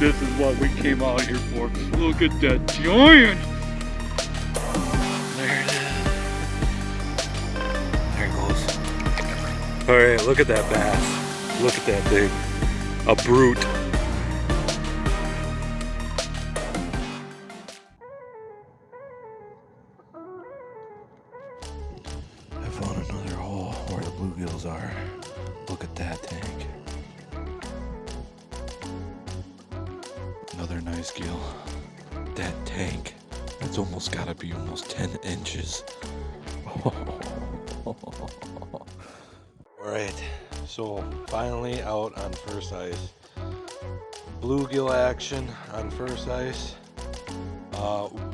This is what we came out here for. Look at that giant. There it is. There it goes. All right, look at that bass. Look at that thing. A brute. I found another hole where the bluegills are. Look at that tank. Another nice gill. That tank, it's almost gotta be almost 10 inches. Alright, so finally out on first ice. Bluegill action on first ice.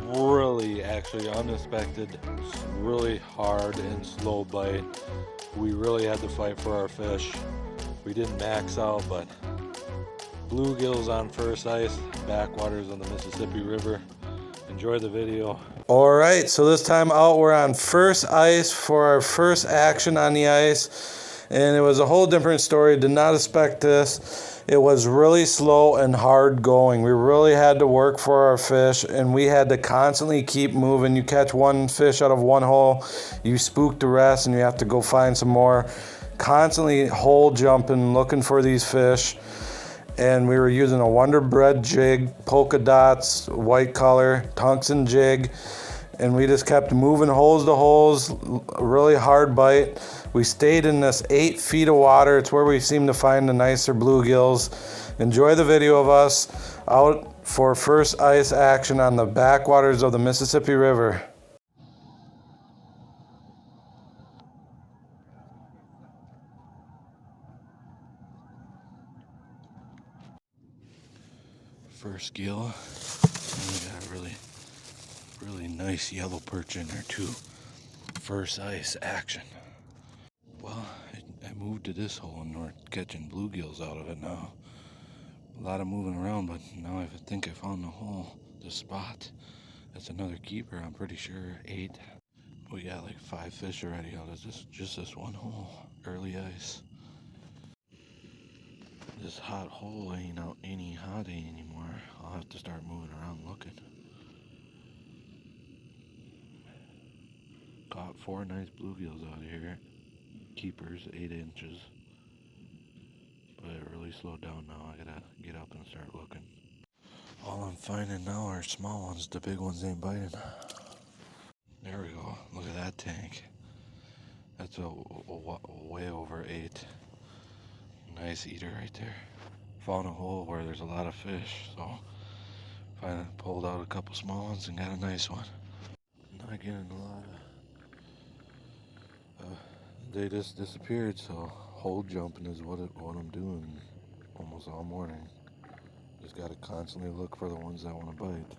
Really actually unexpected, really hard and slow bite. We really had to fight for our fish. We didn't max out, but bluegills on first ice, backwaters of the Mississippi River. Enjoy the video. All right, so this time out we're on first ice for our first action on the ice, and it was a whole different story. Did not expect this. It was really slow and hard going. We really had to work for our fish, and we had to constantly keep moving. You catch one fish out of one hole, you spook the rest, and you have to go find some more. Constantly hole jumping, looking for these fish. And we were using a Wonder Bread jig, polka dots, white color, tungsten jig, and we just kept moving holes to holes, really hard bite. We stayed in this 8 feet of water. It's where we seem to find the nicer bluegills. Enjoy the video of us out for first ice action on the backwaters of the Mississippi River. First gill, and we got a really nice yellow perch in there too. First ice action. Well, I moved to this hole and we're catching bluegills out of it now. A lot of moving around, but now I think I found the hole, the spot. That's another keeper, I'm pretty sure, 8. We got like 5 fish already out of just this one hole, early ice. This hot hole ain't out any hot anymore. I'll have to start moving around looking. Caught 4 nice bluegills out here. Keepers, 8 inches. But it really slowed down now. I gotta get up and start looking. All I'm finding now are small ones. The big ones ain't biting. There we go. Look at that tank. That's a way over 8. Nice eater right there. Found a hole where there's a lot of fish, so finally pulled out a couple small ones and got a nice one. Not getting a lot of. They just disappeared, so hole jumping is what I'm doing almost all morning. Just gotta constantly look for the ones that want to bite.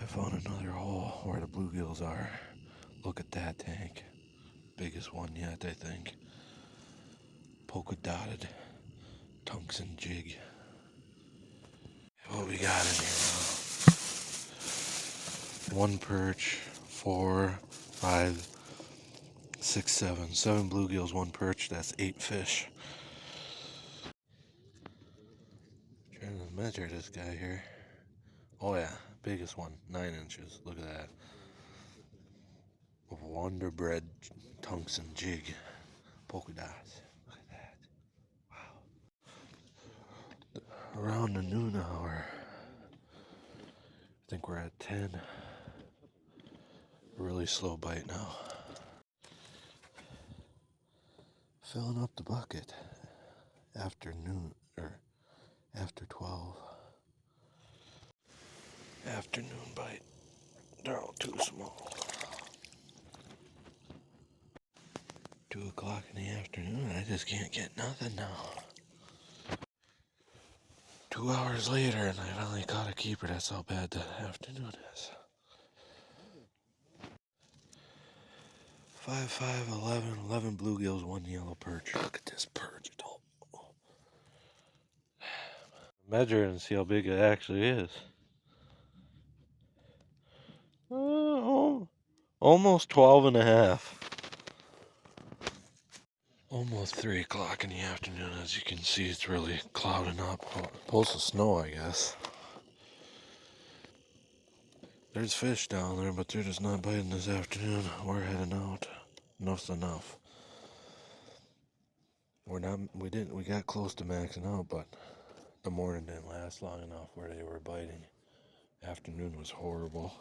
I found another hole where the bluegills are. Look at that tank. Biggest one yet, I think. Polka dotted tungsten jig. What we got in here now? 1 perch, 4, 5, 6, 7. 7 bluegills, 1 perch. That's 8 fish. Trying to measure this guy here. Oh yeah, biggest one, 9 inches. Look at that. Wonder Bread tungsten jig. Polka dots. Look at that. Wow. Around the noon hour. I think we're at 10. Really slow bite now. Filling up the bucket. Afternoon, or after 12. Afternoon bite. They're all too small. 2 o'clock in the afternoon, I just can't get nothing now. 2 hours later, and I finally caught a keeper. That's how bad the afternoon is. 5, 5, 11 bluegills, 1 yellow perch. Look at this perch. Measure it and see how big it actually is. Almost 12 and a half. Almost 3 o'clock in the afternoon. As you can see, it's really clouding up. Supposed to snow, I guess. There's fish down there, but they're just not biting this afternoon. We're heading out. Enough's enough. We got close to maxing out, but the morning didn't last long enough where they were biting. Afternoon was horrible.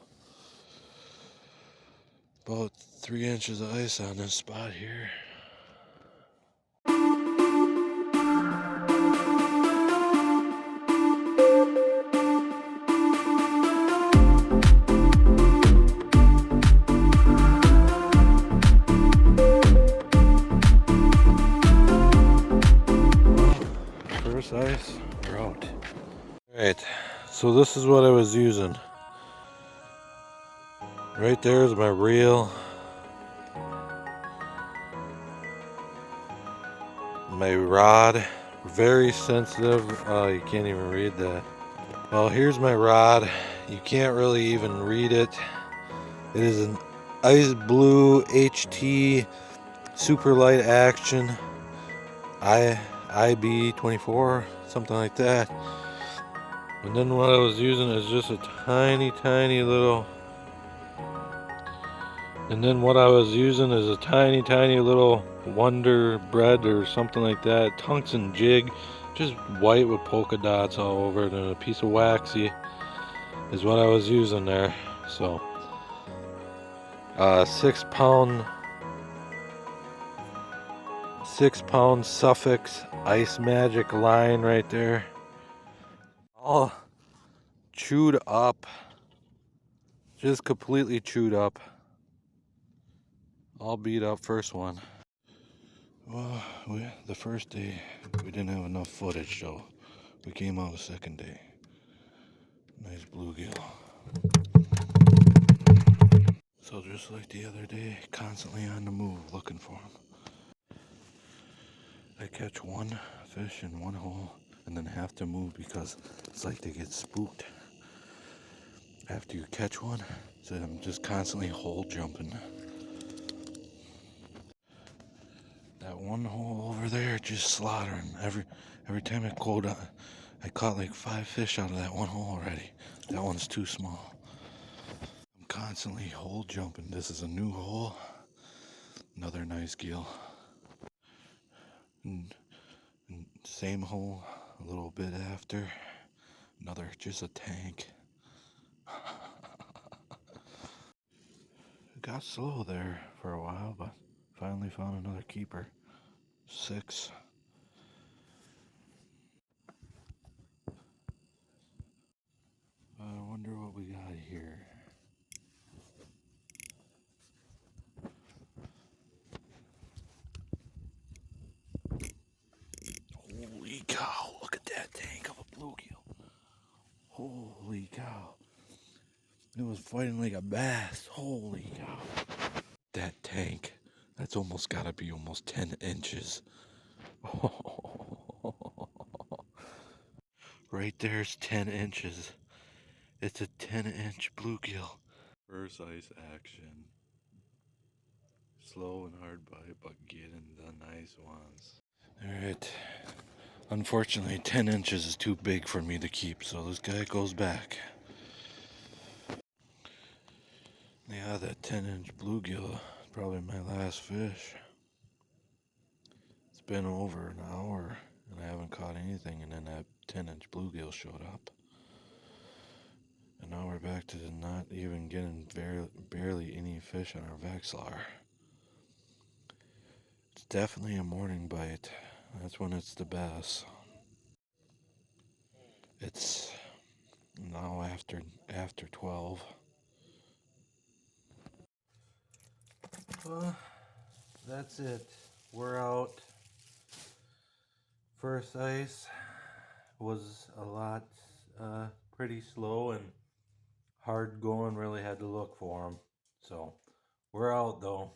About 3 inches of ice on this spot here. First ice, we're out. Alright, so this is what I was using. Right there is my reel. My rod, very sensitive. You can't even read that. Well, here's my rod. You can't really even read it. It is an ice blue HT super light action IB 24, something like that. And then what I was using is just a tiny little. And then what I was using is a tiny little Wonder Bread or something like that, tungsten jig, just white with polka dots all over it, and a piece of waxy is what I was using there. So 6 pound Sufix Ice Magic line right there, all chewed up, just completely chewed up, all beat up. First one. Well, the first day we didn't have enough footage, so we came out the second day. Nice bluegill. So just like the other day, constantly on the move looking for them. I catch one fish in one hole and then have to move because it's like they get spooked after you catch one. So I'm just constantly hole jumping. That one hole over there just slaughtering. Every time I go down, I caught like 5 fish out of that one hole already. That one's too small. I'm constantly hole jumping. This is a new hole. Another nice gill. And same hole a little bit after. Another, just a tank. It got slow there for a while, but finally found another keeper. 6. I wonder what we got here. Holy cow, look at that tank of a bluegill. Holy cow. It was fighting like a bass. Holy cow. That tank, that's almost gotta be almost 10 inches. Right there's 10 inches. It's a 10-inch bluegill. First ice action. Slow and hard bite, but getting the nice ones. Alright. Unfortunately, 10 inches is too big for me to keep, so this guy goes back. Yeah, that 10-inch bluegill is probably my last fish. It's been over an hour and I haven't caught anything, and then that 10-inch bluegill showed up. And now we're back to not even getting barely any fish on our Vexlar. It's definitely a morning bite. That's when it's the best. It's now after 12. Well, that's it. We're out. First ice was a lot pretty slow and hard going. Really had to look for them. So we're out though.